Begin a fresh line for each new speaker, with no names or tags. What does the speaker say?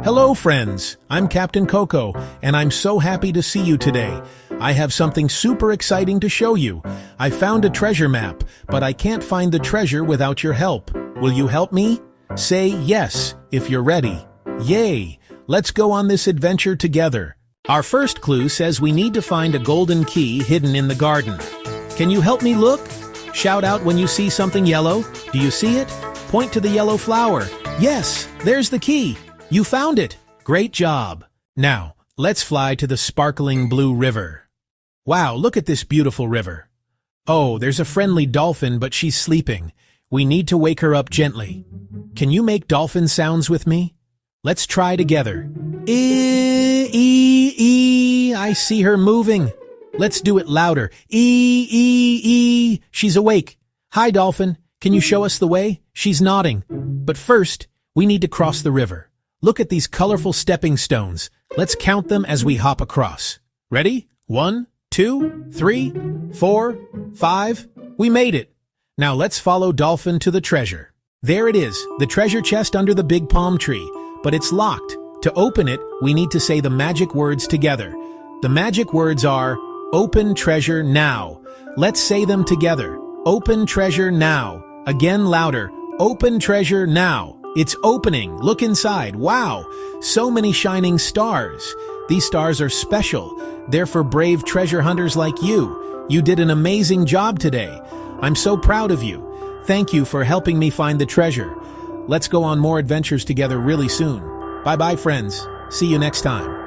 Hello, friends. I'm Captain Coco, and I'm so happy to see you today. I have something super exciting to show you. I found a treasure map, but I can't find the treasure without your help. Will you help me? Say yes if you're ready. Yay! Let's go on this adventure together. Our first clue says we need to find a golden key hidden in the garden. Can you help me look? Shout out when you see something yellow. Do you see it? Point to the yellow flower. Yes, there's the key. You found it. Great job. Now, let's fly to the sparkling blue river. Wow, look at this beautiful river. Oh, there's a friendly dolphin, but she's sleeping. We need to wake her up gently. Can you make dolphin sounds with me? Let's try together. I see her moving. Let's do it louder. She's awake. Hi, dolphin. Can you show us the way? She's nodding. But first, we need to cross the river. Look at these colorful stepping stones. Let's count them as we hop across. Ready? 1, 2, 3, 4, 5. We made it. Now let's follow Dolphin to the treasure. There it is, the treasure chest under the big palm tree. But it's locked. To open it, we need to say the magic words together. The magic words are, open treasure now. Let's say them together. Open treasure now. Again louder. Open treasure now. It's opening. Look inside. Wow! So many shining stars. These stars are special. They're for brave treasure hunters like you. You did an amazing job today. I'm so proud of you. Thank you for helping me find the treasure. Let's go on more adventures together really soon. Bye-bye, friends. See you next time.